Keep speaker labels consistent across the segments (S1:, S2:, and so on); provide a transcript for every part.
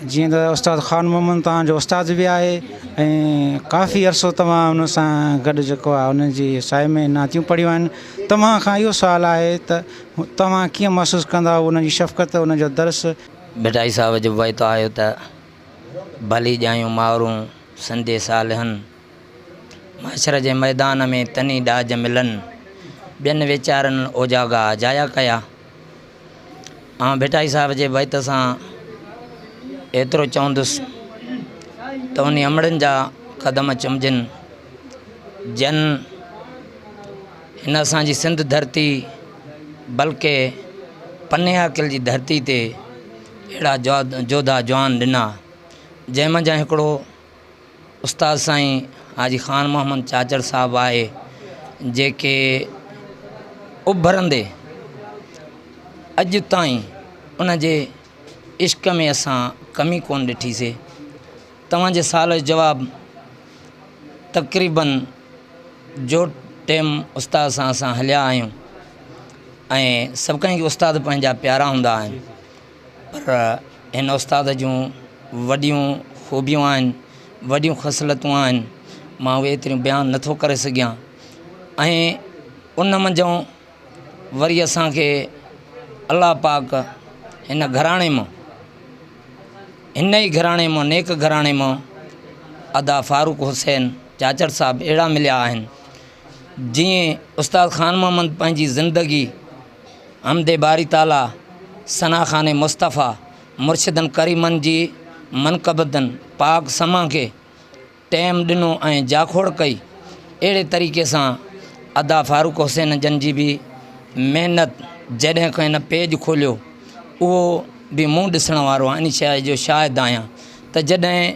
S1: जी उस्ताद ख़ान मोहम्मद तव्हांजो उस्ताद भी आहे ऐं काफ़ी अरसो तव्हां उन सां गॾु जेको आहे उन जी साए में नातियूं पढ़ियूं आहिनि। तव्हां खां इहो सुवालु आहे त तव्हां कीअं महसूसु कंदा उन जी शफ़क़त उन जो दर्स।
S2: बेटाई साहब जो वैतो आयो त भली ॼायूं मावरूं संदे सालहनि माशर जे मैदान में तनी ॾाज मिलनि ॿियनि वीचारनि ओजागा जाया कया। ऐं बेटाई साहब जे वैत सां एतिरो चवंदुसि त उन अमड़नि जा क़दम चुमजनि जन हिन असांजी सिंध धरती बल्कि पने अकिल जी धरती ते अहिड़ा जोधा जवान ॾिना जंहिंमंझां हिकिड़ो उस्ताद साईं हाजी ख़ान मोहम्मद चाचड़ साहब आहे जेके उभरंदे अॼु ताईं उन जे इश्क में असां कमी कोन ॾिठीसीं। तव्हांजे साल जो जवाबु तक़रीबन जो टाइम उस्ताद सां असां हलिया आहियूं ऐं सभु कंहिंखे उस्ताद पंहिंजा प्यारा हूंदा आहिनि पर हिन उस्ताद जूं वॾियूं ख़ूबियूं आहिनि वॾियूं ख़सलतूं आहिनि मां उहे एतिरियूं बयानु नथो करे सघियां। ऐं उन मंझों वरी असांखे अल्लाह पाक हिन घराणे मां हिन ई घराणे मां नेक घराणे मां अदा फारूक हुसैन चाचड़ साहब अहिड़ा मिलिया आहिनि जीअं उस्ताद ख़ान मोहम्मद पंहिंजी ज़िंदगी हमदे बारी ताला सना ख़ाने मुस्तफ़ा मुर्शिदन करीमन जी मनक़बतन पाक समा के टाइम ॾिनो ऐं जाखोड़ कई। अहिड़े तरीक़े सां अदा फारूक हुसैन जन जी बि महिनत जॾहिं खां हिन पेज खोलियो उहो बि मूं ॾिसण वारो आहे। इन शइ जो शाहिदु आहियां त जॾहिं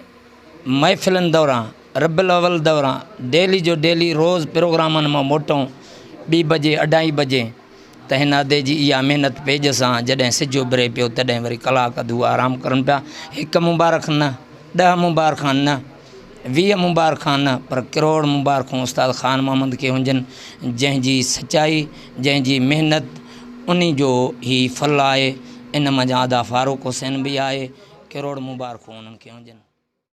S2: महफ़िलनि दौरान रबियुल अव्वल दौरान डेली जो डेली रोज़ प्रोग्रामनि मां मोटूं 2 बजे 2:30 बजे त हिन अदे जी इहा महिनत पेज सां जॾहिं सिज उभिरे पियो तॾहिं वरी कलाक अधु आराम करनि पिया। 1 मुबारक न 10 मुबारक न 20 मुबारक न पर करोड़ मुबारकूं उस्ताद ख़ान मोहम्मद खे हुजनि जंहिंजी सचाई जंहिंजी महिनत उन्ही जो ही फल आहे। इन मंझां अदा फारूक हुसैन भी आहे करोड़ मुबारकूं उन्हनि खे हुजनि।